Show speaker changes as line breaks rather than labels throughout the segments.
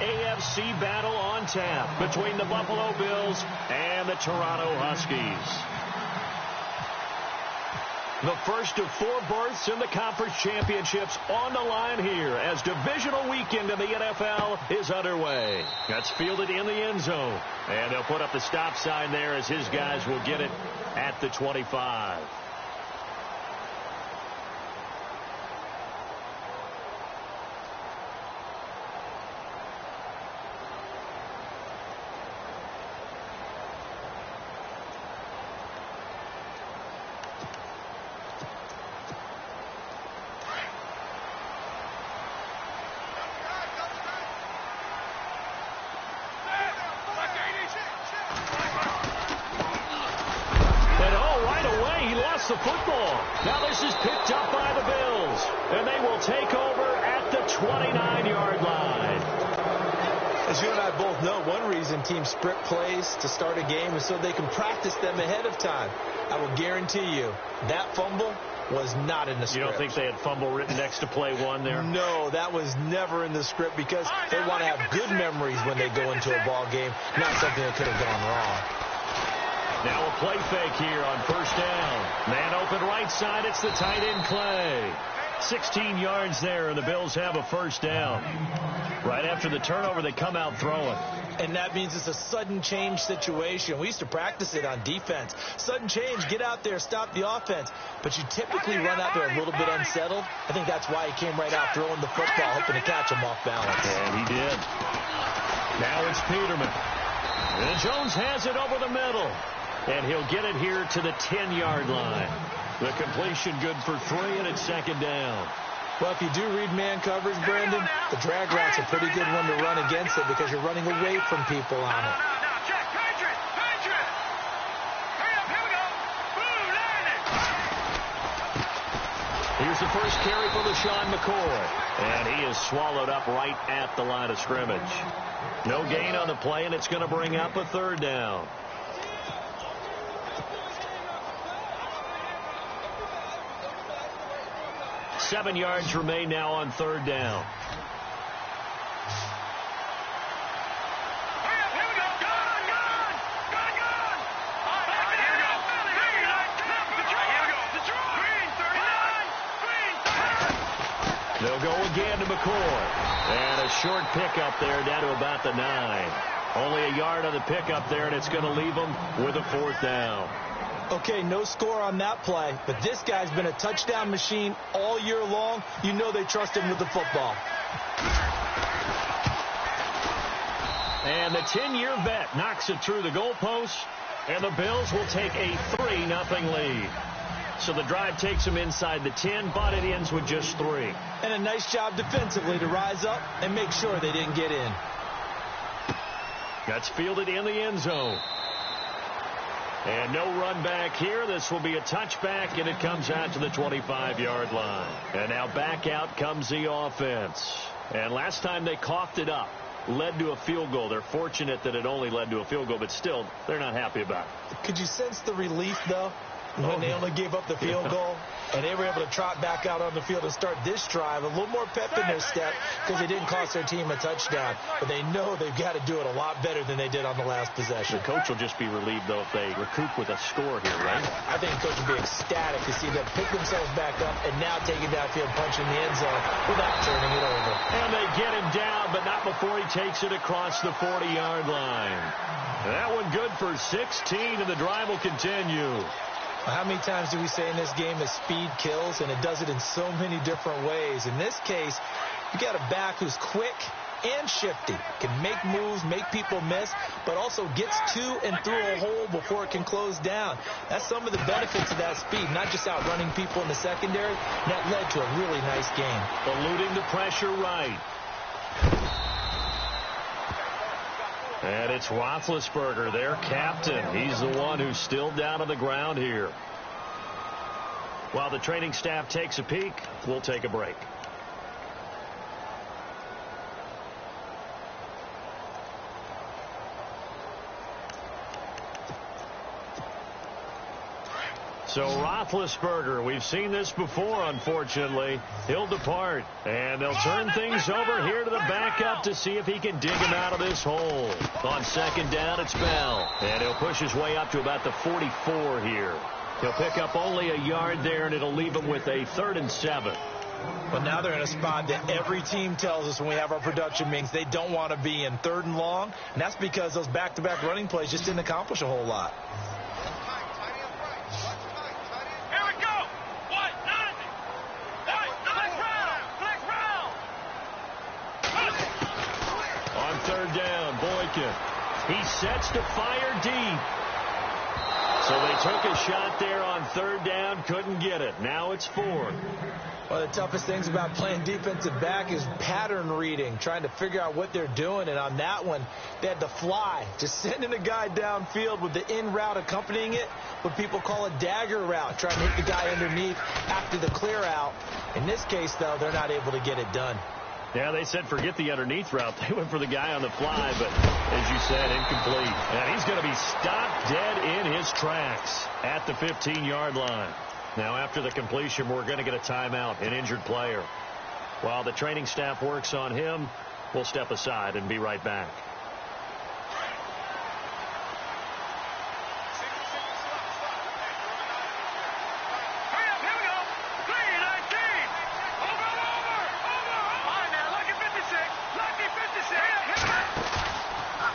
AFC battle on tap between the Buffalo Bills and the Toronto Huskies. The first of 4 berths in the conference championships on the line here as divisional weekend in the NFL is underway. That's fielded in the end zone. And they'll put up the stop sign there as his guys will get it at the 25. The football. Now this is picked up by the Bills, and they will take over at the 29-yard line.
As you and I both know, one reason teams sprint plays to start a game is so they can practice them ahead of time. I will guarantee you that fumble was not in the script.
You don't think they had fumble written next to play 1 there?
No, that was never in the script because they want to have good memories when they go into a ball game, not something that could have gone wrong.
Now a play fake here on first down. Man open right side. It's the tight end Clay. 16 yards there, and the Bills have a first down. Right after the turnover, they come out throwing.
And that means it's a sudden change situation. We used to practice it on defense. Sudden change, get out there, stop the offense. But you typically run out there a little bit unsettled. I think that's why he came right out throwing the football, hoping to catch him off balance.
And he did. Now it's Peterman. And Jones has it over the middle. And he'll get it here to the 10-yard line. The completion good for 3, and it's second down.
Well, if you do read man coverage, Brandon, the drag route's a pretty good one to run against it because you're running away from people on it.
Here's the first carry for LaShawn McCoy. And he is swallowed up right at the line of scrimmage. No gain on the play, and it's going to bring up a third down. Seven yards remain now on third down. They'll go again to McCoy. And a short pickup there down to about the 9. Only a yard on the pickup there, and it's going to leave them with a fourth down.
Okay, no score on that play, but this guy's been a touchdown machine all year long. You know they trust him with the football.
And the 10-year vet knocks it through the goalpost, and the Bills will take a 3-0 lead. So the drive takes them inside the 10, but it ends with just 3.
And a nice job defensively to rise up and make sure they didn't get in.
That's fielded in the end zone. And no run back here. This will be a touchback, and it comes out to the 25-yard line. And now back out comes the offense. And last time they coughed it up, led to a field goal. They're fortunate that it only led to a field goal, but still, they're not happy about it.
Could you sense the relief, though, when they only gave up the field goal? And they were able to trot back out on the field and start this drive. A little more pep in their step because they didn't cost their team a touchdown. But they know they've got to do it a lot better than they did on the last possession.
The coach will just be relieved, though, if they recoup with a score here, right?
I think the coach will be ecstatic to see them pick themselves back up and now take it downfield, punching the end zone without turning it over.
And they get him down, but not before he takes it across the 40-yard line. That one good for 16, and the drive will continue.
How many times do we say in this game that speed kills, and it does it in so many different ways? In this case, you got a back who's quick and shifty, can make moves, make people miss, but also gets to and through a hole before it can close down. That's some of the benefits of that speed, not just outrunning people in the secondary. That led to a really nice game.
Eluding the pressure right. And it's Roethlisberger, their captain. He's the one who's still down on the ground here. While the training staff takes a peek, we'll take a break. So Roethlisberger, we've seen this before, unfortunately. He'll depart, and they'll turn things over here to the backup to see if he can dig him out of this hole. On second down, it's Bell, and he'll push his way up to about the 44 here. He'll pick up only a yard there, and it'll leave him with a 3rd and 7.
But now they're in a spot that every team tells us when we have our production meetings they don't want to be in, 3rd and long, and that's because those back-to-back running plays just didn't accomplish a whole lot. He sets to fire deep. So they took a shot there on 3rd down, couldn't get it. Now it's 4th. Well, the toughest things about playing defensive back is pattern reading, trying to figure out what they're doing. And on that one, they had to fly, just sending a guy downfield with the in route accompanying it, what people call a dagger route, trying to hit the guy underneath after the clear out. In this case, though, they're not able to get it done. Yeah, they said forget the underneath route. They went for the guy on the fly, but as you said, incomplete. And he's going to be stopped dead in his tracks at the 15-yard line. Now, after the completion, we're going to get a timeout, an injured player. While the training staff works on him, we'll step aside and be right back.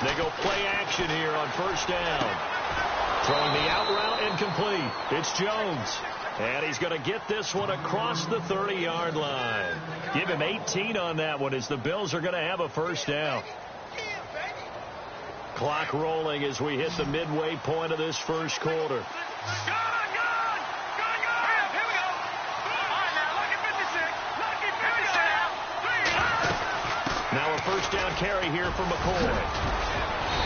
They go play action here on 1st down. Throwing the out route incomplete. It's Jones. And he's going to get this one across the 30-yard line. Give him 18 on that one as the Bills are going to have a 1st down. Clock rolling as we hit the midway point of this 1st quarter. Now a 1st down carry here for McCoy.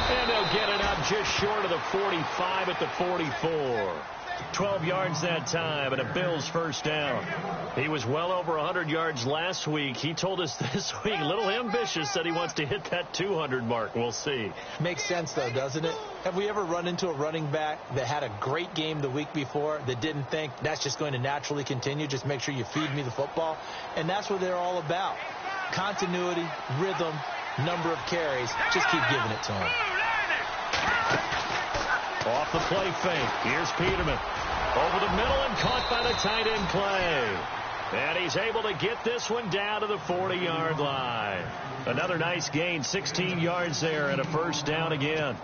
And they'll get it up just short of the 45 at the 44. 12 yards that time and a Bills 1st down. He was well over 100 yards last week. He told us this week, a little ambitious, that he wants to hit that 200 mark. We'll see. Makes sense, though, doesn't it? Have we ever run into a running back that had a great game the week before that didn't think that's just going to naturally continue? Just make sure you feed me the football. And that's what they're all about. Continuity, rhythm, number of carries. Just keep giving it to him. Off the play fake. Here's Peterman. Over the middle and caught by the tight end Clay. And he's able to get this one down to the 40-yard line. Another nice gain, 16 yards there and a 1st down again.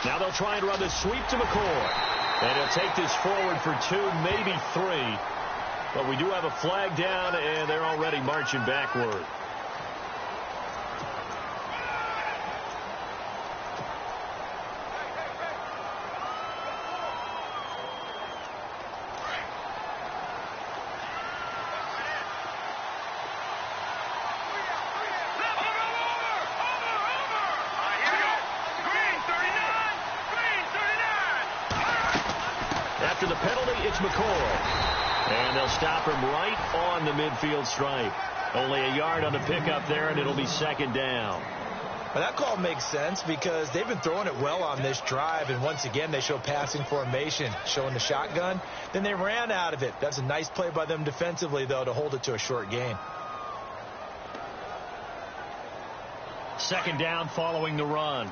Now they'll try and run the sweep to McCoy. And he'll take this forward for 2, maybe 3. But we do have a flag down, and they're already marching backward. After the penalty, it's McCoy. And they'll stop him right on the midfield stripe. Only a yard on the pickup there, and it'll be 2nd down. Well, that call makes sense because they've been throwing it well on this drive, and once again they show passing formation, showing the shotgun. Then they ran out of it. That's a nice play by them defensively, though, to hold it to a short gain. 2nd down following the run.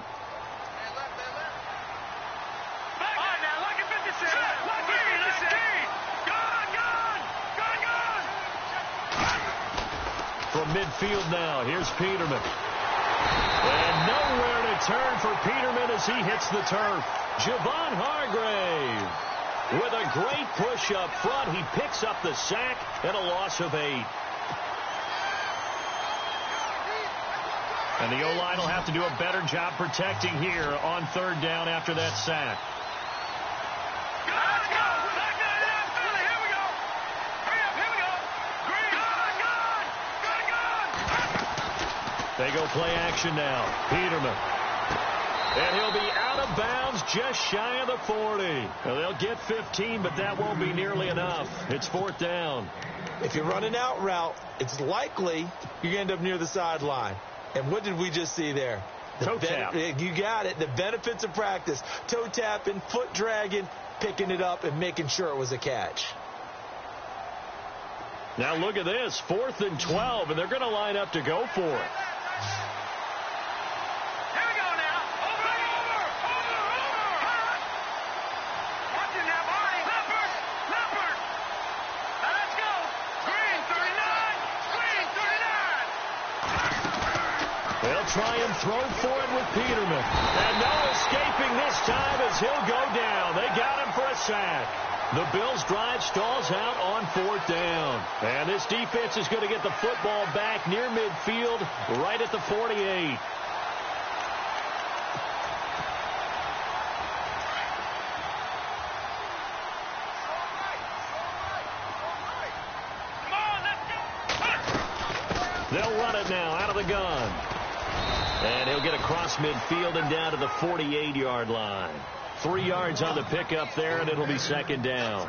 From midfield now, here's Peterman. And nowhere to turn for Peterman as he hits the turf. Javon Hargrave with a great push up front. He picks up the sack and a loss of 8. And the O-line will have to do a better job protecting here on 3rd down after that sack. They go play action now. Peterman.
And he'll be out of bounds just shy of the 40. Well, they'll get 15, but that won't be nearly enough. It's 4th down.
If you run an out route, it's likely you're going to end up near the sideline. And what did we just see there?
Toe tap.
You got it. The benefits of practice. Toe tapping, foot dragging, picking it up, and making sure it was a catch.
Now look at this. 4th and 12, and they're going to line up to go for it. They'll try and throw for it with Peterman. And no escaping this time as he'll go down. They got him for a sack. The Bills' drive stalls out on 4th down. And this defense is going to get the football back near midfield, right at the 48. They'll run it now out of the gun. And he'll get across midfield and down to the 48-yard line. 3 yards on the pickup there, and it'll be 2nd down.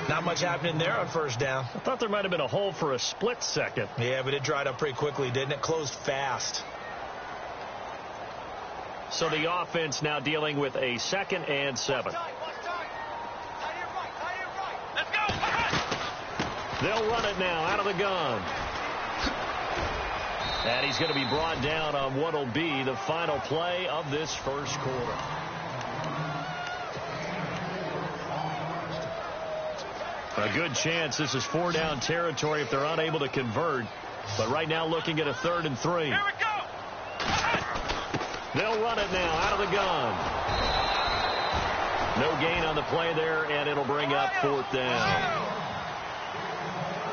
Not much happening there on 1st down.
I thought there might have been a hole for a split second.
Yeah, but it dried up pretty quickly, didn't it? Closed fast.
So the offense now dealing with a 2nd and 7. They'll run it now out of the gun. And he's going to be brought down on what will be the final play of this first quarter. A good chance this is 4-down territory if they're unable to convert. But right now looking at a 3rd and 3.
Here we go.
They'll run it now out of the gun. No gain on the play there, and it'll bring up 4th down.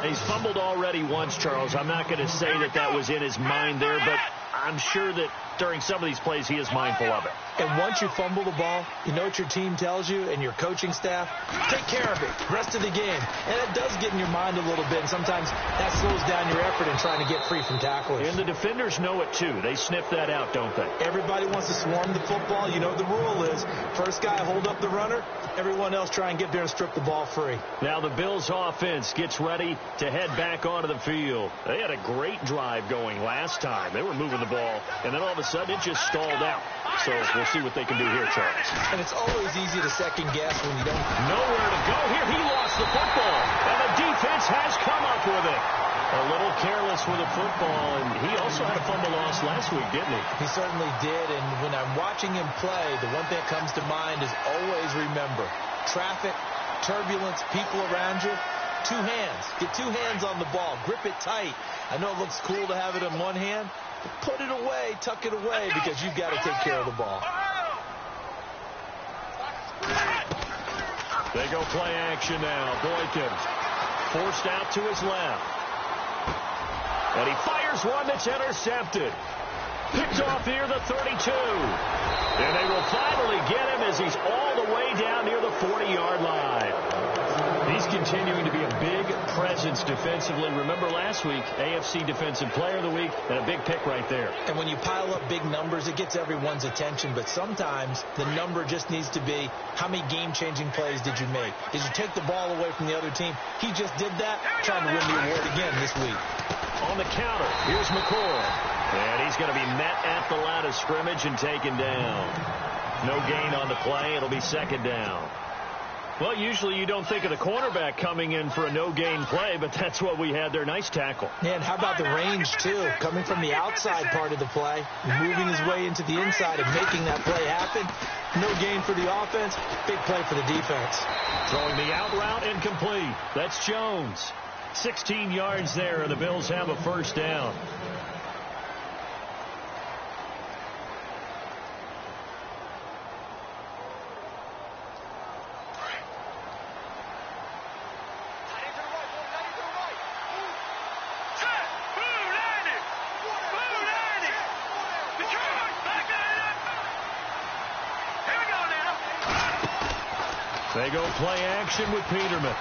He's fumbled already once, Charles. I'm not going to say that that was in his mind there, but I'm sure that during some of these plays he is mindful of it.
And once you fumble the ball, you know what your team tells you and your coaching staff? Take care of it rest of the game. And it does get in your mind a little bit, and sometimes that slows down your effort in trying to get free from tacklers.
And the defenders know it, too. They sniff that out, don't they?
Everybody wants to swarm the football. You know the rule is first guy hold up the runner, everyone else try and get there and strip the ball free.
Now the Bills' offense gets ready to head back onto the field. They had a great drive going last time. They were moving the ball, and then all of a sudden it just stalled out. So we'll see what they can do here, Charles.
And it's always easy to second guess when you don't.
Nowhere to go here. He lost the football, and the defense has come up with it. A little careless with the football, and he also had a fumble loss last week, didn't he?
He certainly did, and when I'm watching him play, the one thing that comes to mind is always remember, traffic, turbulence, people around you, 2 hands. Get 2 hands on the ball. Grip it tight. I know it looks cool to have it in one hand, but put it away, tuck it away, because you've got to take care of the ball.
They go play action now. Boykin forced out to his left. And he fires one that's intercepted. Picked off near the 32. And they will finally get him as he's all the way down near the 40-yard line. He's continuing to be a big presence defensively. Remember last week, AFC Defensive Player of the Week, and a big pick right there.
And when you pile up big numbers, it gets everyone's attention. But sometimes the number just needs to be, how many game-changing plays did you make? Did you take the ball away from the other team? He just did that, trying to win the award again this week.
On the counter, here's McCoy. And he's going to be met at the line of scrimmage and taken down. No gain on the play. It'll be 2nd down. Well, usually you don't think of the cornerback coming in for a no-gain play, but that's what we had there. Nice tackle.
Yeah, and how about the range, too? Coming from the outside part of the play, moving his way into the inside and making that play happen. No gain for the offense, big play for the defense.
Throwing the out route incomplete. That's Jones. 16 yards there, and the Bills have a 1st down. They go play action with Peterman.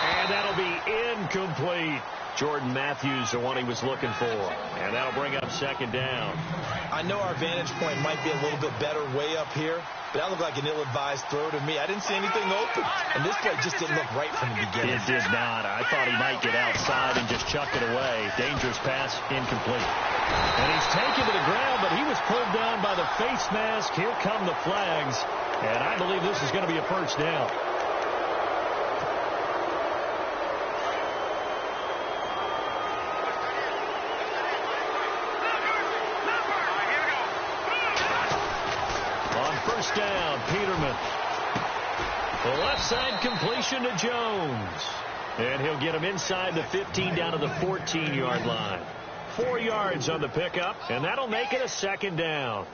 And that'll be incomplete. Jordan Matthews, the one he was looking for. And that'll bring up second down.
I know our vantage point might be a little bit better way up here, but that looked like an ill-advised throw to me. I didn't see anything open, and this play just didn't look right from the beginning.
It did not. I thought he might get outside and just chuck it away. Dangerous pass, incomplete. And he's taken to the ground, but he was pulled down by the face mask. Here come the flags, and I believe this is going to be a first down. First down, Peterman. The left side completion to Jones. And he'll get him inside the 15 down to the 14-yard line. 4 yards on the pickup, and that'll make it a second down.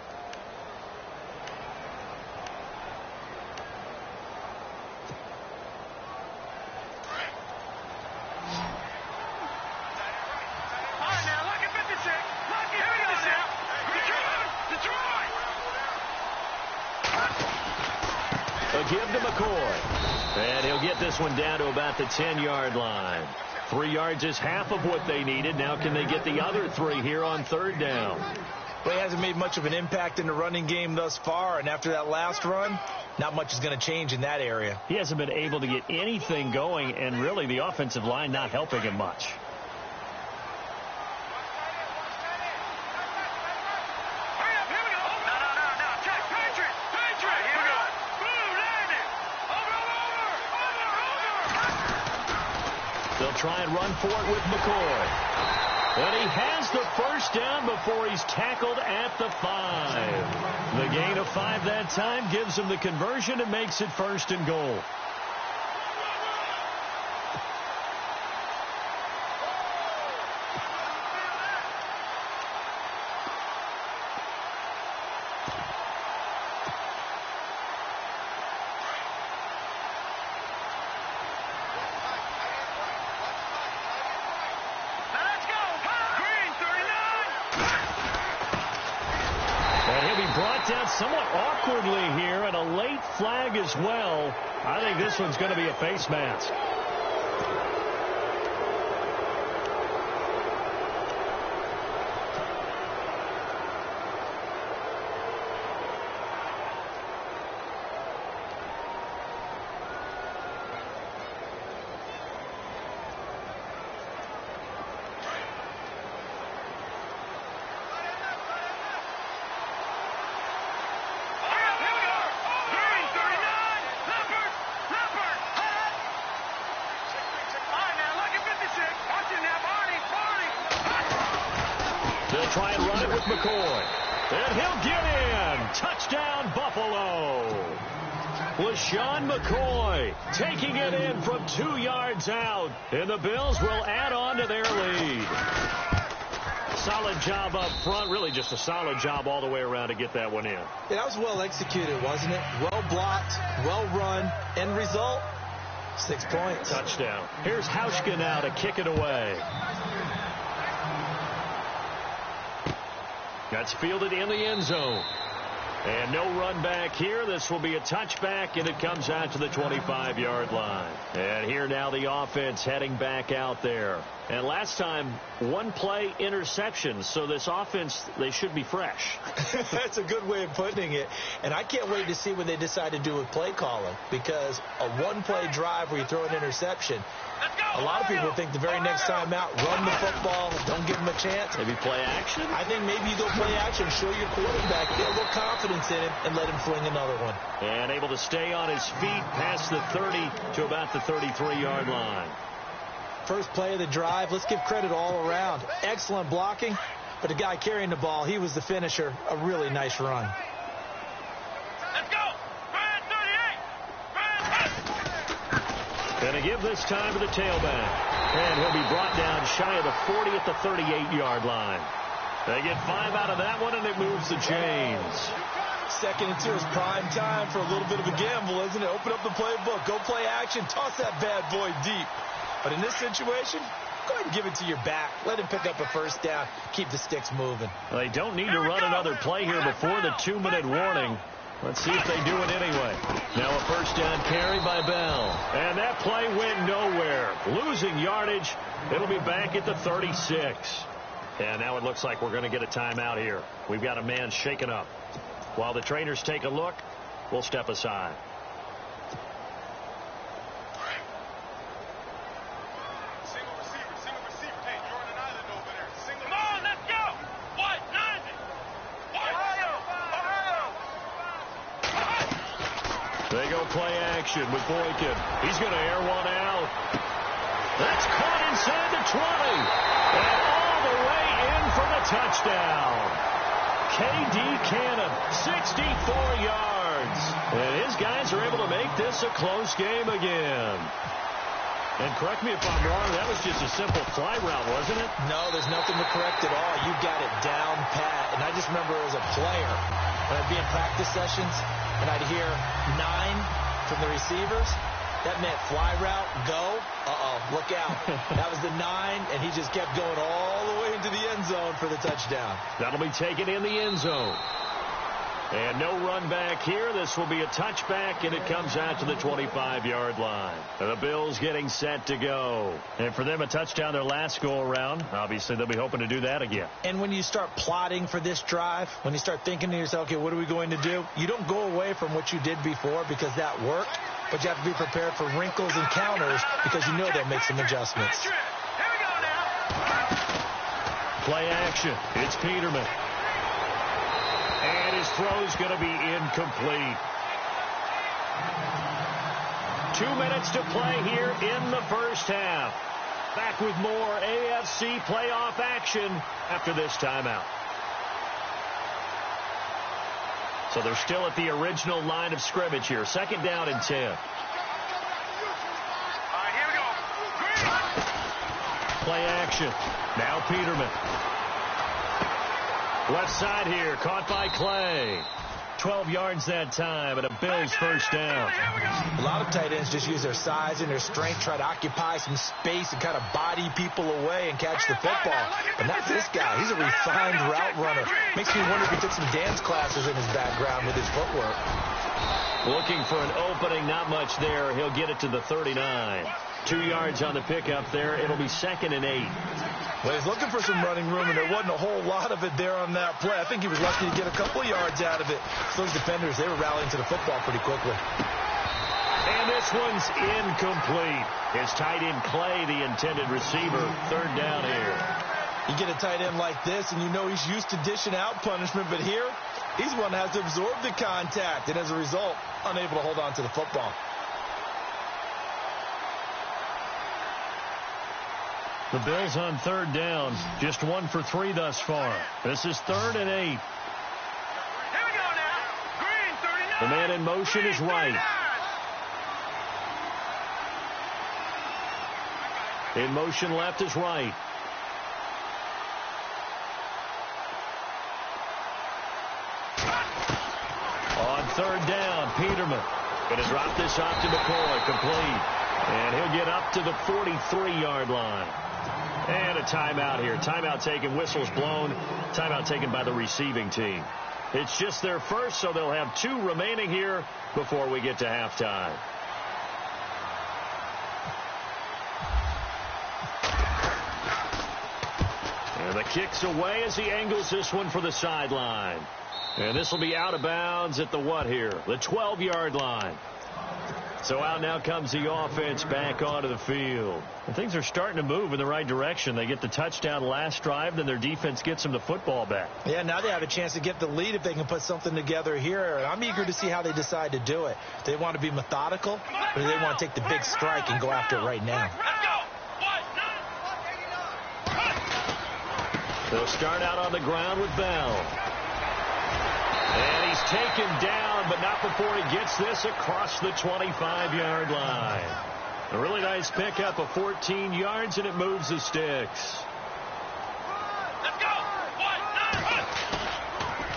Give to McCoy. And he'll get this one down to about the 10-yard line. 3 yards is half of what they needed. Now can they get the other 3 here on third down?
Well, he hasn't made much of an impact in the running game thus far, and after that last run, not much is going to change in that area.
He hasn't been able to get anything going, and really the offensive line not helping him much. They'll try and run for it with McCoy. And he has the first down before he's tackled at the 5. The gain of 5 that time gives him the conversion and makes it first and goal. Down somewhat awkwardly here, and a late flag as well. I think this one's going to be a face mask. Try and run it with McCoy. And he'll get in. Touchdown, Buffalo. LaShawn McCoy taking it in from 2 yards out. And the Bills will add on to their lead. Solid job up front. Really just a solid job all the way around to get that one in.
Yeah, that was well executed, wasn't it? Well blocked, well run. End result, 6 points.
Touchdown. Here's Hauschka now to kick it away. That's fielded in the end zone. And no run back here. This will be a touchback, and it comes out to the 25-yard line. And here now the offense heading back out there. And last time, 1 play interception. So this offense, they should be fresh.
That's a good way of putting it. And I can't wait to see what they decide to do with play calling. Because a 1-play drive where you throw an interception, a lot of people think the very next time out, run the football, don't give them a chance.
Maybe play action?
I think maybe you go play action, show your quarterback, get a little confidence in him, and let him fling another one.
And able to stay on his feet past the 30 to about the 33-yard line.
First play of the drive, let's give credit all around. Excellent blocking, but the guy carrying the ball, he was the finisher. A really nice run.
Let's go! Brad 38!
Going to give this time to the tailback. And he'll be brought down shy of the 40 at the 38-yard line. They get 5 out of that one, and it moves the chains.
2nd and 2 is prime time for a little bit of a gamble, isn't it? Open up the playbook, go play action, toss that bad boy deep. But in this situation, go ahead and give it to your back. Let him pick up a first down. Keep the sticks moving.
They don't need to run another play here before the 2-minute warning. Let's see if they do it anyway. Now a first down carry by Bell. And that play went nowhere. Losing yardage. It'll be back at the 36. And now it looks like we're going to get a timeout here. We've got a man shaken up. While the trainers take a look, we'll step aside.
Single receiver. Hey, you're on an island over there. Come on, let's go. What? 90. Ohio.
They go play action with Boykin. He's going to air one out. That's caught inside the 20. And all the way in for the touchdown. K.D. Cannon, 64 yards. And his guys are able to make this a close game again. And correct me if I'm wrong, that was just a simple fly route, wasn't it?
No, there's nothing to correct at all. You got it down pat. And I just remember as a player, when I'd be in practice sessions, and I'd hear 9 from the receivers, that meant fly route, go, look out. That was the 9, and he just kept going all the way into the end zone for the touchdown.
That'll be taken in the end zone. And no run back here. This will be a touchback, and it comes out to the 25-yard line. The Bills getting set to go. And for them, a touchdown their last go-around. Obviously, they'll be hoping to do that again.
And when you start plotting for this drive, when you start thinking to yourself, okay, what are we going to do? You don't go away from what you did before because that worked, but you have to be prepared for wrinkles and counters because you know they'll make some adjustments.
Here we go now.
Play action. It's Peterman. And his throw's going to be incomplete. 2 minutes to play here in the first half. Back with more AFC playoff action after this timeout. So they're still at the original line of scrimmage here. Second down and 10.
All right, here we go.
Play action. Now Peterman. Left side here, caught by Clay. 12 yards that time, and a Bills first down.
A lot of tight ends just use their size and their strength, try to occupy some space and kind of body people away and catch the football. But not this guy. He's a refined route runner. Makes me wonder if he took some dance classes in his background with his footwork.
Looking for an opening, not much there. He'll get it to the 39. 2 yards on the pickup there. It'll be 2nd and 8.
Well, he's looking for some running room, and there wasn't a whole lot of it there on that play. I think he was lucky to get a couple yards out of it. So those defenders, they were rallying to the football pretty quickly.
And this one's incomplete. It's tight end Clay, the intended receiver. Third down here.
You get a tight end like this, and you know he's used to dishing out punishment, but here, he's one that has to absorb the contact, and as a result, unable to hold on to the football.
The Bills on third down, just 1 for 3 thus far. This is 3rd and 8.
Here we go now. Green, 39.
The man in motion is right. In motion left is right. On third down, Peterman. Going to drop this off to McCoy, complete. And he'll get up to the 43-yard line. And a timeout here. Timeout taken, whistles blown. Timeout taken by the receiving team. It's just their first, so they'll have 2 remaining here before we get to halftime. And the kick's away as he angles this one for the sideline. And this will be out of bounds at the what here? The 12-yard line. So out now comes the offense back onto the field. And things are starting to move in the right direction. They get the touchdown last drive, then their defense gets them the football back.
Yeah, now they have a chance to get the lead if they can put something together here. And I'm eager to see how they decide to do it. Do they want to be methodical, or do they want to take the big strike and go after it right now?
Let's go.
They'll start out on the ground with Bell. And he's taken down, but not before he gets this across the 25-yard line. A really nice pickup of 14 yards, and it moves the sticks.
Let's go.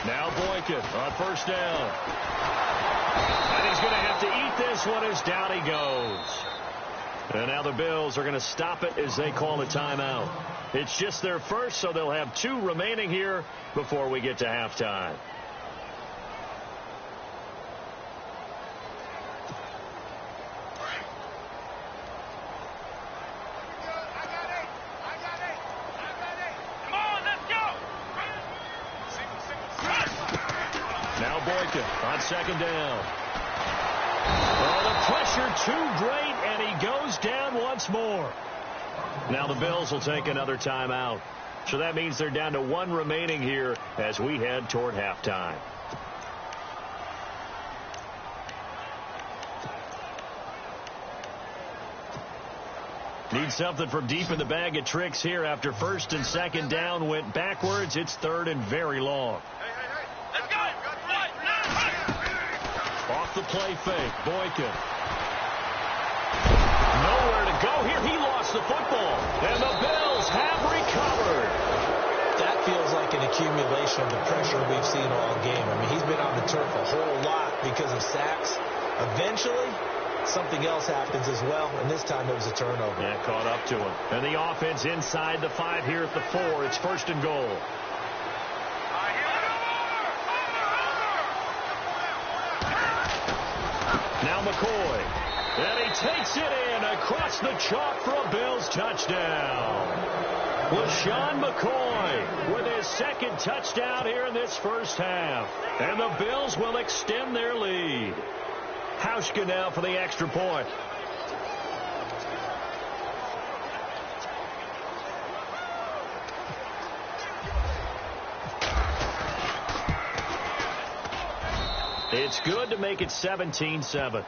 Now Boykin on first down. And he's going to have to eat this one as down he goes. And now the Bills are going to stop it as they call a timeout. It's just their first, so they'll have 2 remaining here before we get to halftime. Boykin on second down. Oh, the pressure too great, and he goes down once more. Now the Bills will take another timeout. So that means they're down to one remaining here as we head toward halftime. Need something from deep in the bag of tricks here after first and second down went backwards. It's third and very long.
Let's go.
Off the play fake, Boykin. Nowhere to go here. He lost the football. And the Bills have recovered.
That feels like an accumulation of the pressure we've seen all game. I mean, he's been on the turf a whole lot because of sacks. Eventually, something else happens as well, and this time it was a turnover.
Yeah, caught up to him. And the offense inside the 5 here at the 4. It's first and goal. Now McCoy. And he takes it in across the chalk for a Bills touchdown. LaShawn McCoy with his second touchdown here in this first half. And the Bills will extend their lead. Hauschka now for the extra point. It's good to make it 17-7.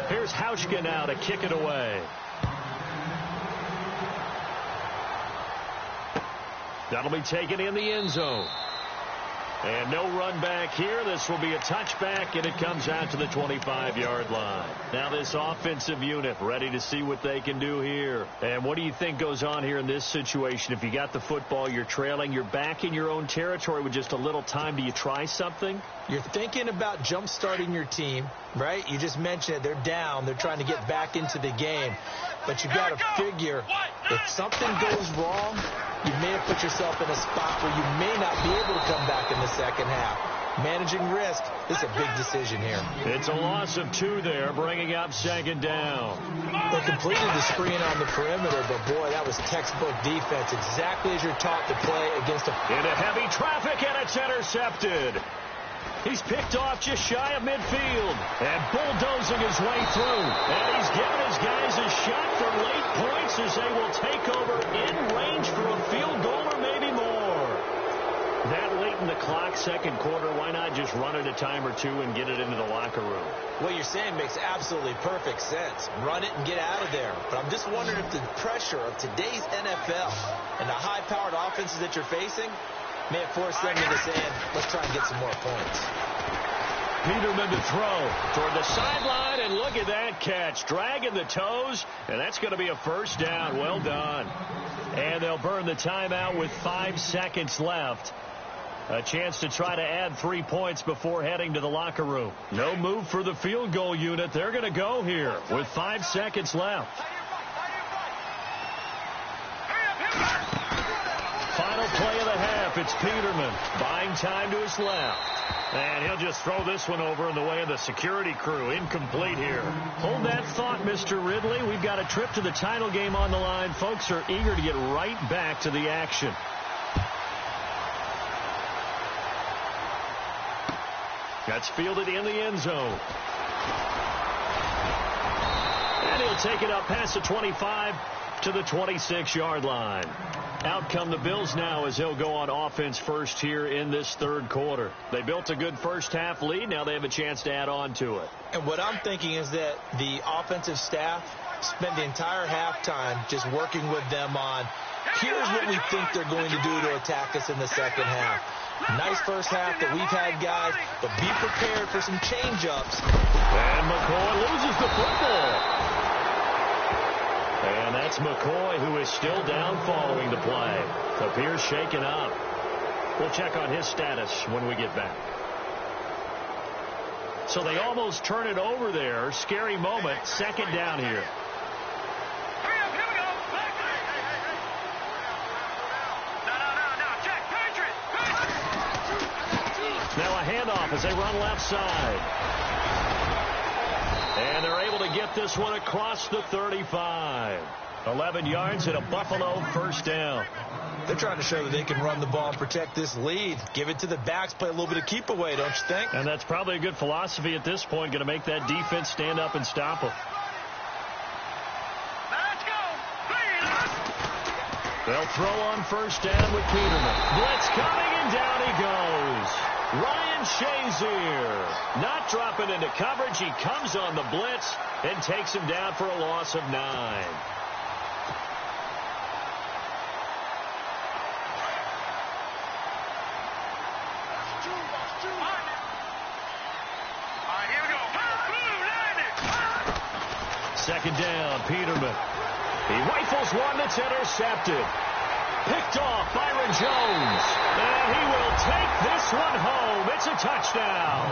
Here's Hauschka now to kick it away. That'll be taken in the end zone. And no run back here. This will be a touchback, and it comes out to the 25-yard line. Now this offensive unit ready to see what they can do here. And what do you think goes on here in this situation? If you got the football, you're trailing, you're back in your own territory with just a little time. Do you try something?
You're thinking about jump-starting your team, right? You just mentioned it. They're down. They're trying to get back into the game. But you got to figure if something goes wrong, you may have put yourself in a spot where you may not be able to come back in the second half. Managing risk, this is a big decision here.
It's a loss of 2 there, bringing up second down.
They completed the screen on the perimeter, but boy, that was textbook defense, exactly as you're taught to play against a...
Into heavy traffic, and it's intercepted. He's picked off just shy of midfield and bulldozing his way through. And he's given his guys a shot for late points as they will take over in range for a field goal or maybe more. That late in the clock, second quarter, why not just run it a time or two and get it into the locker room?
What you're saying makes absolutely perfect sense. Run it and get out of there. But I'm just wondering if the pressure of today's NFL and the high-powered offenses that you're facing may have forced them into saying, let's try and get some more points.
Peterman to throw toward the sideline, and look at that catch. Dragging the toes, and that's going to be a first down. Well done. And they'll burn the timeout with 5 seconds left. A chance to try to add 3 points before heading to the locker room. No move for the field goal unit. They're going to go here with 5 seconds left. Final play of the half. It's Peterman buying time to his left. And he'll just throw this one over in the way of the security crew. Incomplete here. Hold that thought, Mr. Ridley. We've got a trip to the title game on the line. Folks are eager to get right back to the action. That's fielded in the end zone. And he'll take it up past the 25 to the 26-yard line. Out come the Bills now as they'll go on offense first here in this third quarter. They built a good first half lead. Now they have a chance to add on to it.
And what I'm thinking is that the offensive staff spent the entire halftime just working with them on, here's what we think they're going to do to attack us in the second half. Nice first half that we've had, guys, but be prepared for some change-ups.
And McCoy loses the football. And that's McCoy, who is still down following the play. Appears shaken up. We'll check on his status when we get back. So they almost turn it over there. Scary moment. Second down here. Now a handoff as they run left side. And they're able to get this one across the 35. 11 yards and a Buffalo first down.
They're trying to show that they can run the ball and protect this lead. Give it to the backs, play a little bit of keep away, don't you think?
And that's probably a good philosophy at this point, going to make that defense stand up and stop them.
Let's go.
They'll throw on first down with Peterman. Blitz coming, and down he goes. Ryan Shazier not dropping into coverage. He comes on the blitz and takes him down for a loss of 9. Second down, Peterman. He rifles one that's intercepted. Picked off Byron Jones. And he will take this one home. It's a touchdown.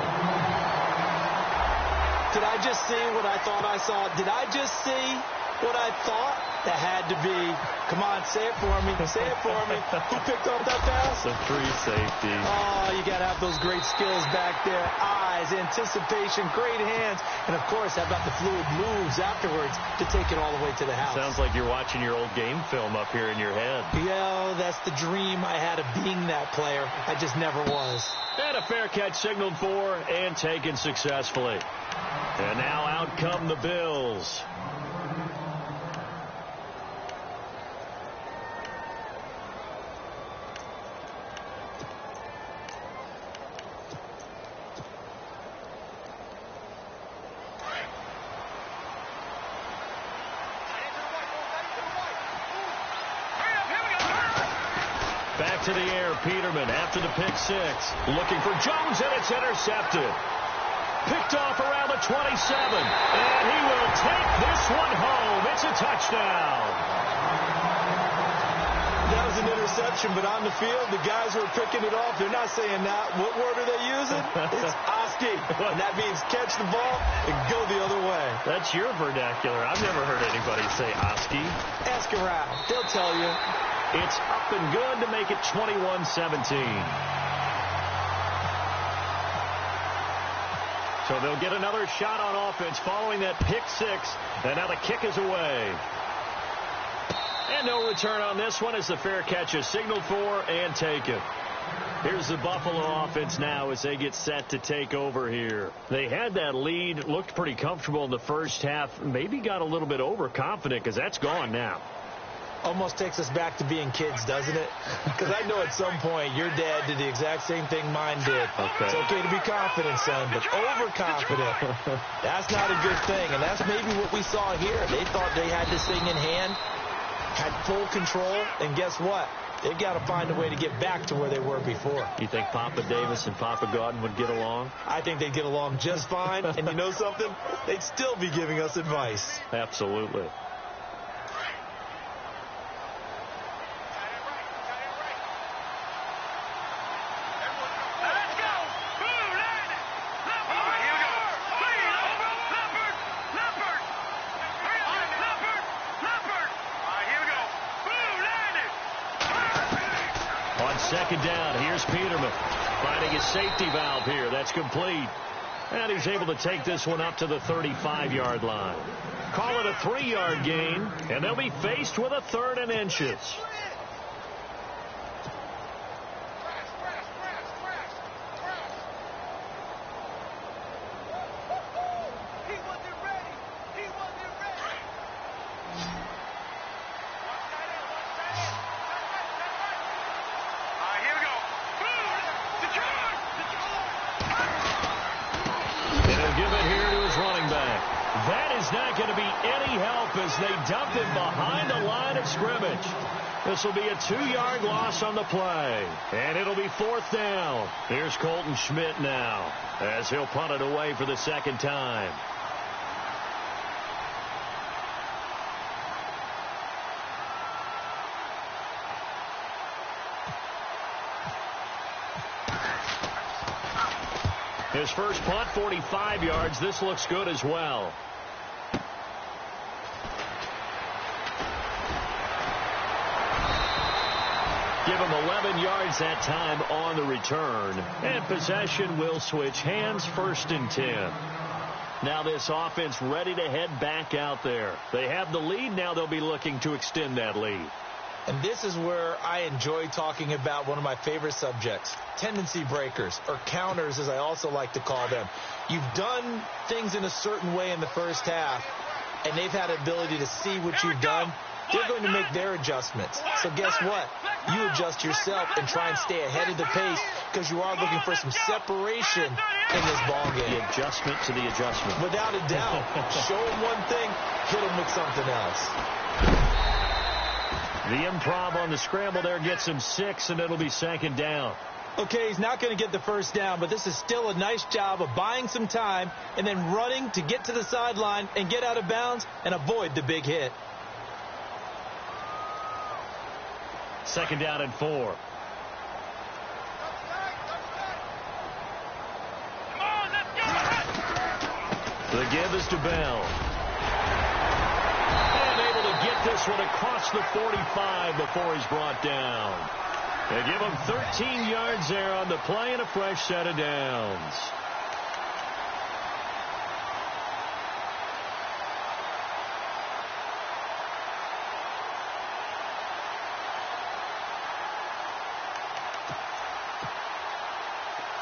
Did I just see what I thought I saw? Did I just see what I thought? That had to be. Come on, say it for me. Say it for me. Who picked up that pass?
The free safety.
Oh, you got to have those great skills back there. Eyes, anticipation, great hands. And, of course, how about the fluid moves afterwards to take it all the way to the house?
Sounds like you're watching your old game film up here in your head.
Yeah, that's the dream I had of being that player. I just never was.
And a fair catch signaled for and taken successfully. And now out come the Bills. Back to the air, Peterman after the pick 6. Looking for Jones, and it's intercepted. Picked off around the 27. And he will take this one home. It's a touchdown.
That was an interception, but on the field, the guys who are picking it off, they're not saying that. What word are they using? It's Oski. And that means catch the ball and go the other way.
That's your vernacular. I've never heard anybody say Oski.
Ask around. They'll tell you.
It's up and good to make it 21-17. So they'll get another shot on offense following that pick 6. And now the kick is away. And no return on this one as the fair catch is signaled for and taken. Here's the Buffalo offense now as they get set to take over here. They had that lead, looked pretty comfortable in the first half, maybe got a little bit overconfident because that's gone now.
Almost takes us back to being kids, doesn't it? Because I know at some point your dad did the exact same thing mine did.
Okay.
It's okay to be confident, son, but overconfident, that's not a good thing. And that's maybe what we saw here. They thought they had this thing in hand, had full control, and guess what? They've got to find a way to get back to where they were before.
You think Papa Davis and Papa Godin would get along?
I think they'd get along just fine. And you know something? They'd still be giving us advice.
Absolutely. Second down, here's Peterman finding his safety valve here. That's complete. And he's able to take this one up to the 35-yard line. Call it a 3-yard gain, and they'll be faced with a 3rd and inches. They dump him behind the line of scrimmage. This will be a 2-yard loss on the play. And it'll be 4th down. Here's Colton Schmidt now as he'll punt it away for the second time. His first punt, 45 yards. This looks good as well. Give him 11 yards that time on the return. And possession will switch hands, 1st and 10. Now this offense ready to head back out there. They have the lead. Now they'll be looking to extend that lead.
And this is where I enjoy talking about one of my favorite subjects, tendency breakers, or counters as I also like to call them. You've done things in a certain way in the first half, and they've had the ability to see what you've done. They're going to make their adjustments. So guess what? You adjust yourself and try and stay ahead of the pace because you are looking for some separation in this ball game.
The adjustment to the adjustment.
Without a doubt. Show them one thing, hit them with something else.
The improv on the scramble there gets him 6, and it'll be 2nd down.
Okay, he's not going to get the first down, but this is still a nice job of buying some time and then running to get to the sideline and get out of bounds and avoid the big hit.
2nd down and 4.
Come on, let's go.
The give is to Bell. And able to get this one across the 45 before he's brought down. They give him 13 yards there on the play and a fresh set of downs.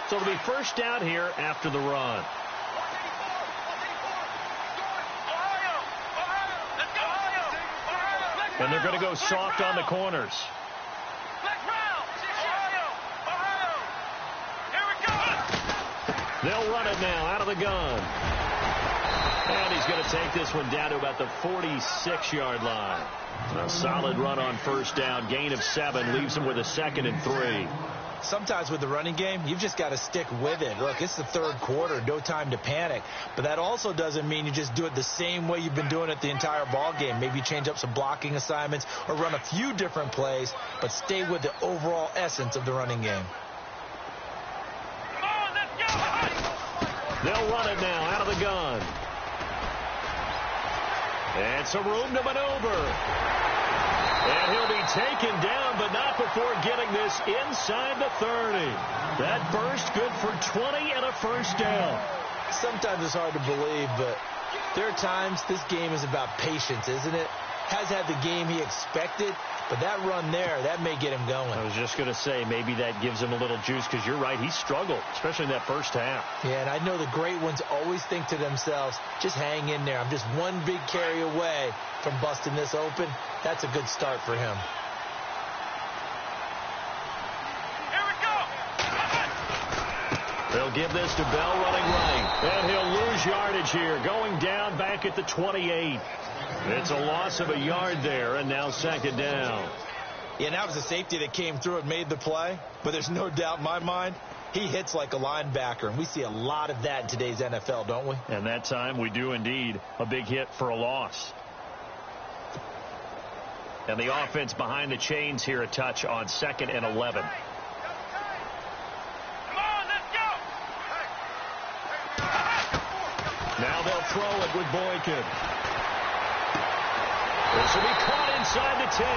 So it'll be first down here after the run. And they're going to go soft on the corners. They'll run it now out of the gun. And he's going to take this one down to about the 46-yard line. A solid run on first down. Gain of 7 leaves him with a 2nd and 3.
Sometimes with the running game, you've just got to stick with it. Look, it's the third quarter, no time to panic. But that also doesn't mean you just do it the same way you've been doing it the entire ball game. Maybe change up some blocking assignments or run a few different plays, but stay with the overall essence of the running game.
They'll run it now out of the gun. And some room to maneuver. And he'll be taken down, but not before getting this inside the 30. That burst good for 20 and a first down.
Sometimes it's hard to believe, but there are times this game is about patience, isn't it? Has had the game he expected, but that run there, that may get him going.
I was just going to say, maybe that gives him a little juice, because you're right, he struggled, especially in that first half.
Yeah, and I know the great ones always think to themselves, just hang in there. I'm just one big carry away from busting this open. That's a good start for him.
Here we go.
They'll give this to Bell running right. And he'll lose yardage here, going down back at the 28. It's a loss of a yard there, and now 2nd down.
Yeah, and that was a safety that came through and made the play. But there's no doubt in my mind, he hits like a linebacker. And we see a lot of that in today's NFL, don't we?
And that time we do indeed. A big hit for a loss. And the offense behind the chains here a touch on 2nd and 11.
Come on, let's go.
Now they'll throw it with Boykin. This will be caught inside the 10.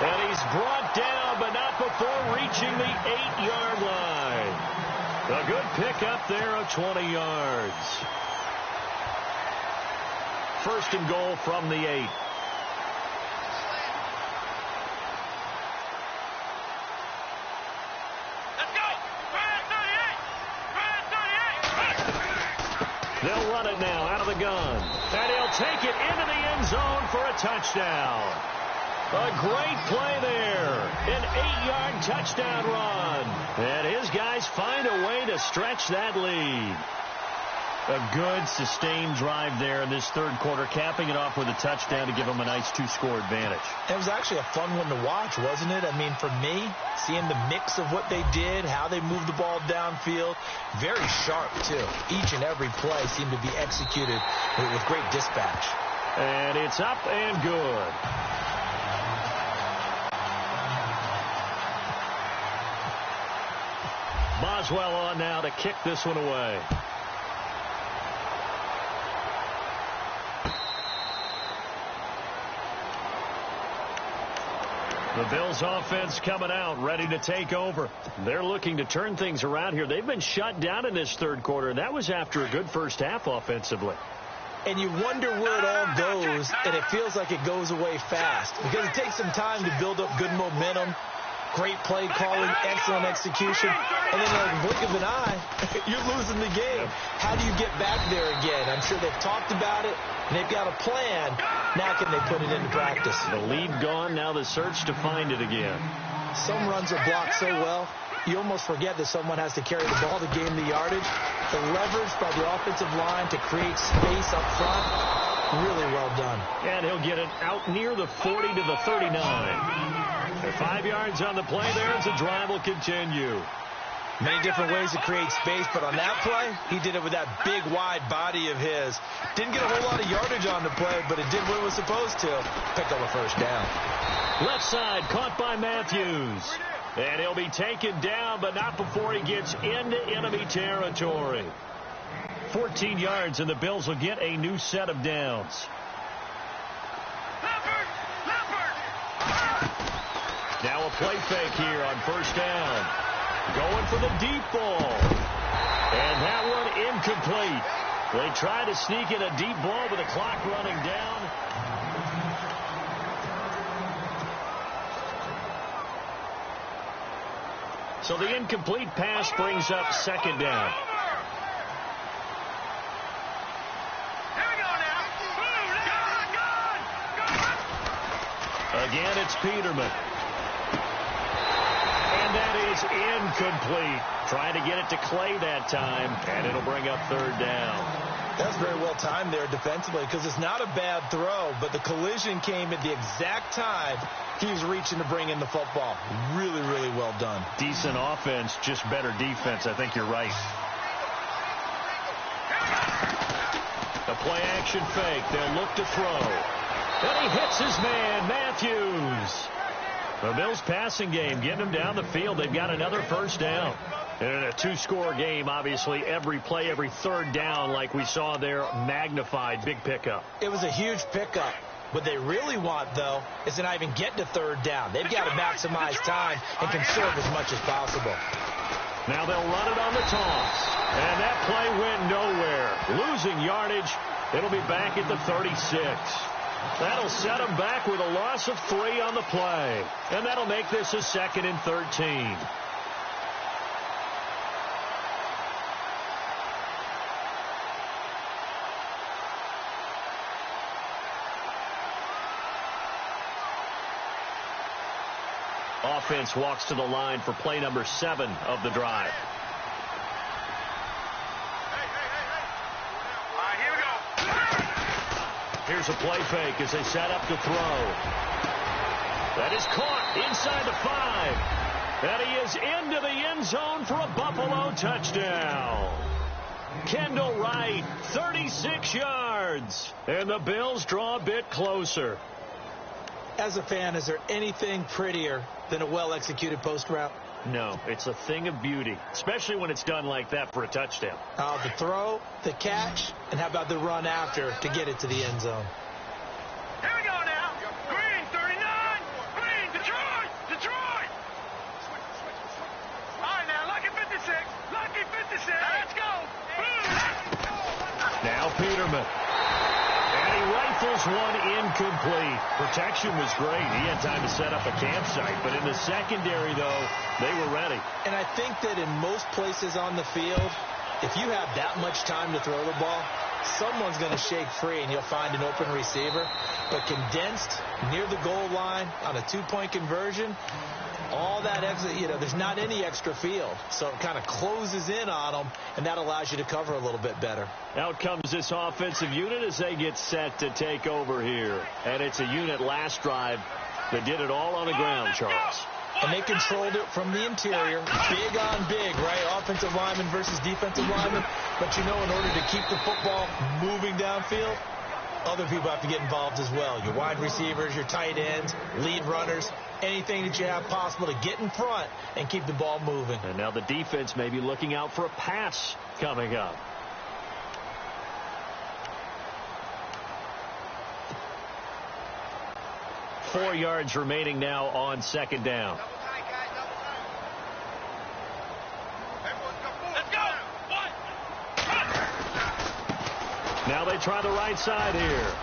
And he's brought down, but not before reaching the 8-yard line. A good pickup there of 20 yards. 1st and goal from the 8.
Let's go. Ryan 38.
They'll run it now out of the gun. And he'll take it into the end zone for a touchdown. A great play there. An 8-yard touchdown run. And his guys find a way to stretch that lead. A good, sustained drive there in this third quarter, capping it off with a touchdown to give them a nice 2-score advantage.
It was actually a fun one to watch, wasn't it? I mean, for me, seeing the mix of what they did, how they moved the ball downfield, very sharp, too. Each and every play seemed to be executed with great dispatch.
And it's up and good. Boswell on now to kick this one away. The Bills offense coming out, ready to take over. They're looking to turn things around here. They've been shut down in this third quarter, and that was after a good first half offensively.
And you wonder where it all goes, and it feels like it goes away fast because it takes some time to build up good momentum, great play calling, excellent execution, and then in the blink of an eye, you're losing the game. How do you get back there again? I'm sure they've talked about it, and they've got a plan. Now can they put it into practice?
The lead gone, now the search to find it again.
Some runs are blocked so well, you almost forget that someone has to carry the ball to gain the yardage. The leverage by the offensive line to create space up front, really well done.
And he'll get it out near the 40 to the 39. 5 yards on the play there as the drive will continue.
Many different ways to create space, but on that play, he did it with that big, wide body of his. Didn't get a whole lot of yardage on the play, but it did what it was supposed to. Picked up a first down.
Left side, caught by Matthews. And he'll be taken down, but not before he gets into enemy territory. 14 yards, and the Bills will get a new set of downs. Now a play fake here on first down. Going for the deep ball. And that one incomplete. They try to sneak in a deep ball with the clock running down. So the incomplete pass brings up second down. Again, it's Peterman. And that is incomplete. Trying to get it to Clay that time, and it'll bring up third down.
That's very well timed there defensively because it's not a bad throw, but the collision came at the exact time he was reaching to bring in the football. Really, really well done.
Decent offense, just better defense. I think you're right. The play action fake. They'll look to throw. And he hits his man, Matthews. The Bills passing game, getting them down the field. They've got another first down. And in a two-score game, obviously, every play, every third down, like we saw there, magnified, big pickup.
It was a huge pickup. What they really want, though, is to not even get to third down. They've got to maximize time and conserve as much as possible.
Now they'll run it on the toss. And that play went nowhere. Losing yardage. It'll be back at the 36. That'll set them back with a loss of 3 on the play. And that'll make this a 2nd and 13. Offense walks to the line for play number 7 of the drive. Here's a play fake as they set up to throw. That is caught inside the 5. And he is into the end zone for a Buffalo touchdown. Kendall Wright, 36 yards. And the Bills draw a bit closer.
As a fan, is there anything prettier than a well-executed post route?
No, it's a thing of beauty, especially when it's done like that for a touchdown.
The throw, the catch, and how about the run after to get it to the end zone?
Here we go now. Green, 39. Green, Detroit. Detroit. All right, now, lucky 56. Lucky 56. Let's go.
Now Peterman. And he rifles one incomplete. Protection was great. He had time to set up a campsite. But in the secondary, though, they were ready.
And I think that in most places on the field, if you have that much time to throw the ball, someone's going to shake free and you'll find an open receiver. But condensed near the goal line on a 2-point conversion, all that extra, there's not any extra field. So it kind of closes in on them, and that allows you to cover a little bit better.
Out comes this offensive unit as they get set to take over here. And it's a unit last drive that did it all on the ground, Charles.
And they controlled it from the interior. Big on big, right? Offensive lineman versus defensive lineman. But in order to keep the football moving downfield, other people have to get involved as well. Your wide receivers, your tight ends, lead runners, anything that you have possible to get in front and keep the ball moving.
And now the defense may be looking out for a pass coming up. 4 yards remaining now on second down. Now they try the right side here.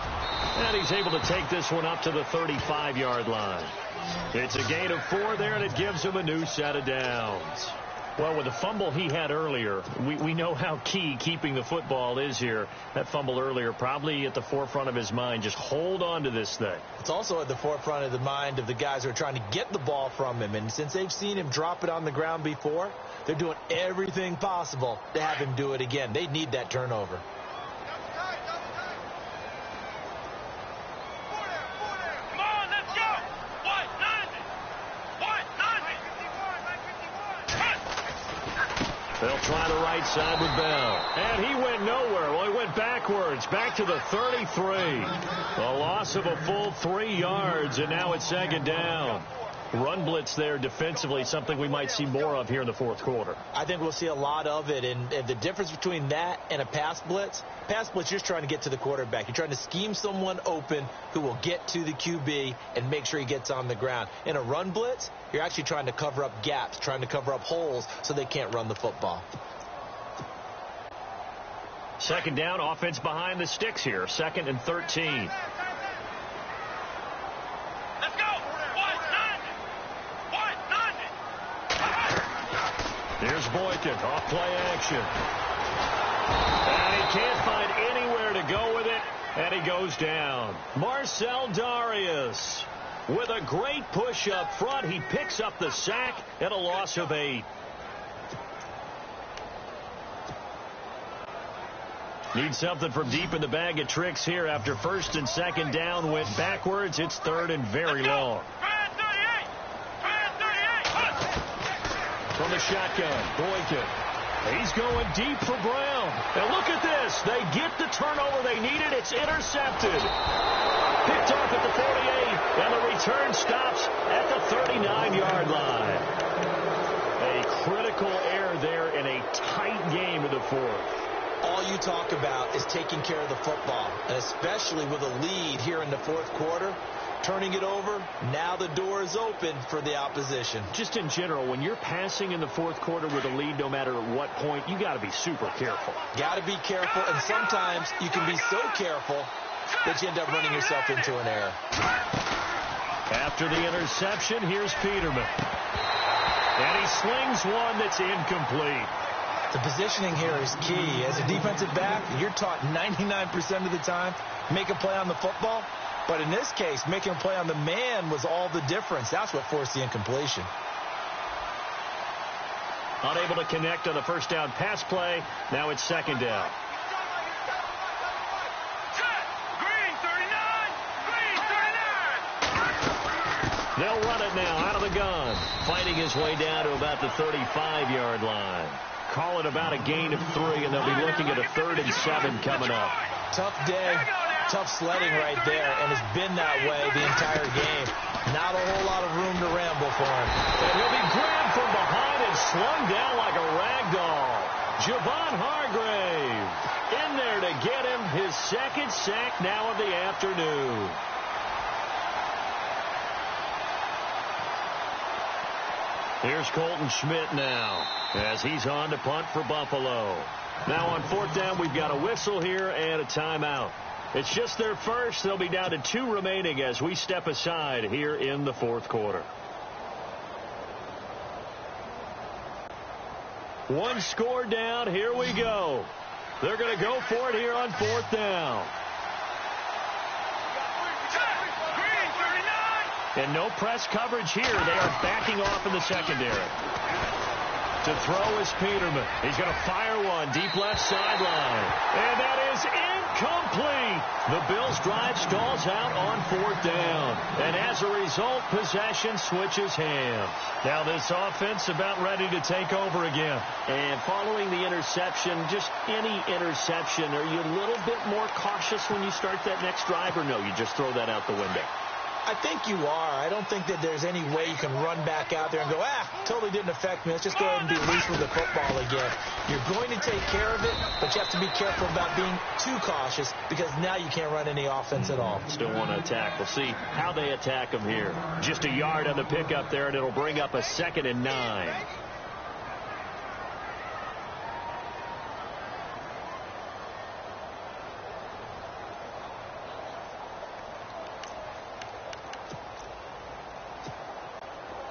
And he's able to take this one up to the 35-yard line. It's a gain of 4 there, and it gives him a new set of downs. Well, with the fumble he had earlier, we know how key keeping the football is here. That fumble earlier probably at the forefront of his mind. Just hold on to this thing.
It's also at the forefront of the mind of the guys who are trying to get the ball from him. And since they've seen him drop it on the ground before, they're doing everything possible to have him do it again. They need that turnover.
They'll try the right side with Bell. And he went nowhere. Well, he went backwards, back to the 33. A loss of a full 3 yards, and now it's second down. Run blitz there defensively, something we might see more of here in the fourth quarter.
I think we'll see a lot of it, and the difference between that and a pass blitz, you're just trying to get to the quarterback. You're trying to scheme someone open who will get to the QB and make sure he gets on the ground. In a run blitz, you're actually trying to cover up gaps, trying to cover up holes so they can't run the football.
Second down, offense behind the sticks here, 2nd and 13. Here's Boykin, off play action. And he can't find anywhere to go with it, and he goes down. Marcel Darius with a great push up front. He picks up the sack and a loss of 8. Need something from deep in the bag of tricks here after 1st and 2nd down went backwards. It's 3rd and very long. From the shotgun, Boykin. He's going deep for Brown. And look at this. They get the turnover they needed. It's intercepted. Picked off at the 48, and the return stops at the 39-yard line. A critical error there in a tight game of the fourth.
All you talk about is taking care of the football, and especially with a lead here in the fourth quarter. Turning it over, now the door is open for the opposition.
Just in general, when you're passing in the fourth quarter with a lead, no matter at what point, you got to be super careful.
Got to be careful, and sometimes you can be so careful that you end up running yourself into an error.
After the interception, here's Peterman. And he slings one that's incomplete.
The positioning here is key. As a defensive back, you're taught 99% of the time, make a play on the football. But in this case, making a play on the man was all the difference. That's what forced the incompletion.
Unable to connect on the first down pass play. Now it's second down. They'll run it now out of the gun. Fighting his way down to about the 35-yard line. Call it about a gain of 3, and they'll be looking at a 3rd and 7 coming up.
Tough day. Tough sledding right there, and it's been that way the entire game. Not a whole lot of room to ramble for him.
And he'll be grabbed from behind and slung down like a rag doll. Javon Hargrave in there to get him his 2nd sack now of the afternoon. Here's Colton Schmidt now as he's on to punt for Buffalo. Now on 4th down, we've got a whistle here and a timeout. It's just their first. They'll be down to 2 remaining as we step aside here in the fourth quarter. 1 score down. Here we go. They're going to go for it here on 4th down. And no press coverage here. They are backing off in the secondary. To throw is Peterman. He's going to fire one deep left sideline. And that is incomplete. The Bills' drive stalls out on 4th down. And as a result, possession switches hands. Now this offense about ready to take over again. And following the interception, just any interception, are you a little bit more cautious when you start that next drive, or no, you just throw that out the window?
I think you are. I don't think that there's any way you can run back out there and go, totally didn't affect me. Let's just go ahead and be loose with the football again. You're going to take care of it, but you have to be careful about being too cautious because now you can't run any offense at all.
Still want to attack. We'll see how they attack them here. Just a yard on the pickup there, and it'll bring up a 2nd and 9.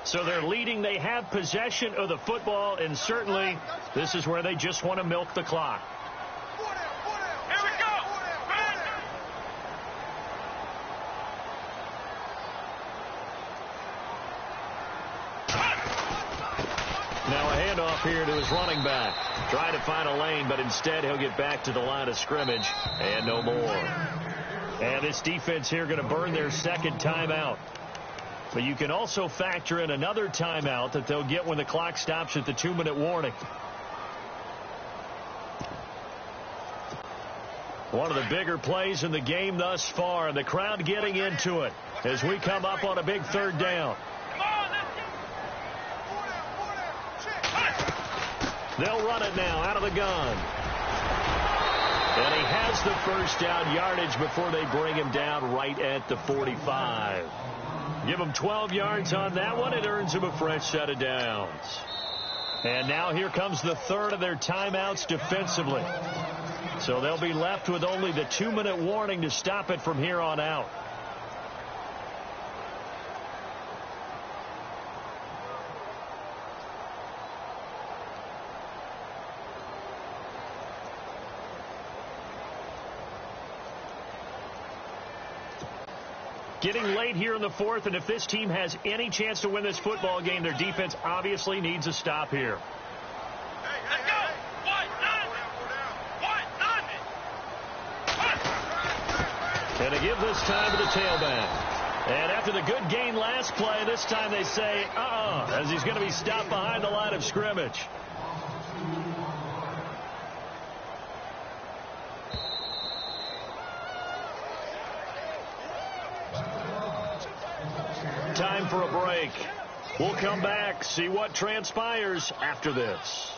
So they're leading. They have possession of the football, and certainly this is where they just want to milk the clock.
Here we go.
Now a handoff here to his running back. Trying to find a lane, but instead he'll get back to the line of scrimmage, and no more. And this defense here going to burn their 2nd timeout. But you can also factor in another timeout that they'll get when the clock stops at the 2-minute warning. One of the bigger plays in the game thus far, and the crowd getting into it as we come up on a big 3rd down. They'll run it now out of the gun. And he has the 1st down yardage before they bring him down right at the 45. Give him 12 yards on that one. It earns him a fresh set of downs. And now here comes the 3rd of their timeouts defensively. So they'll be left with only the 2-minute warning to stop it from here on out. Getting late here in the 4th, and if this team has any chance to win this football game, their defense obviously needs a stop here.
Let's go.
And they give this time to the tailback. And after the good gain last play, this time they say, as he's going to be stopped behind the line of scrimmage. Time for a break. We'll come back, see what transpires after this.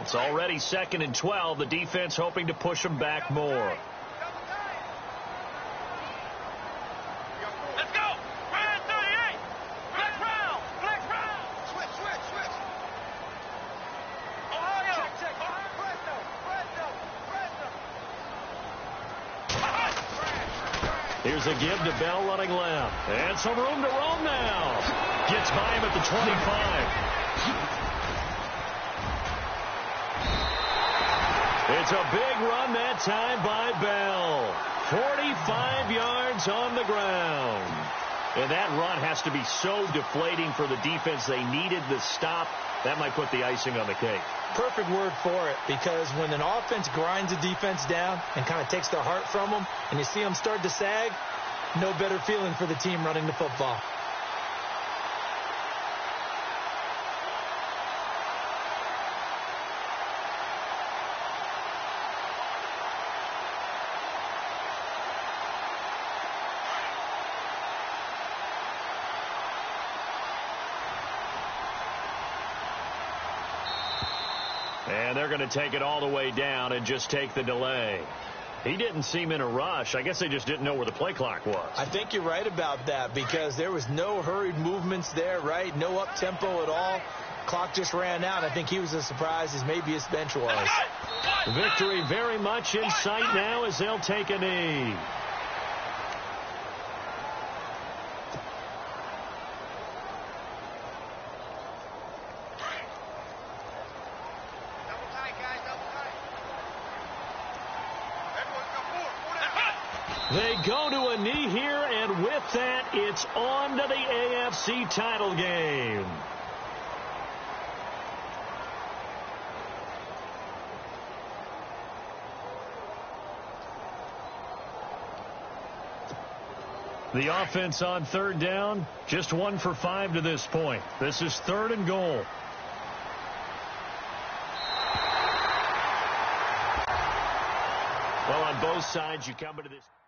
It's already 2nd and 12. The defense hoping to push them back more.
Let's go. Round 38. Black round. Black round. Switch. Ohio. Check. Presto.
Here's a give to Bell running left. And some room to roam now. Gets by him at the 25. It's a big run that time by Bell. 45 yards on the ground. And that run has to be so deflating for the defense. They needed the stop. That might put the icing on the cake.
Perfect word for it, because when an offense grinds a defense down and kind of takes their heart from them, and you see them start to sag, no better feeling for the team running the football.
And they're going to take it all the way down and just take the delay. He didn't seem in a rush. I guess they just didn't know where the play clock was.
I think you're right about that, because there was no hurried movements there, right? No up-tempo at all. Clock just ran out. I think he was as surprised as maybe his bench was.
Victory very much in sight now as they'll take a knee. They go to a knee here, and with that, it's on to the AFC title game. The offense on 3rd down, just 1 for 5 to this point. This is 3rd and goal. both sides, you come into this.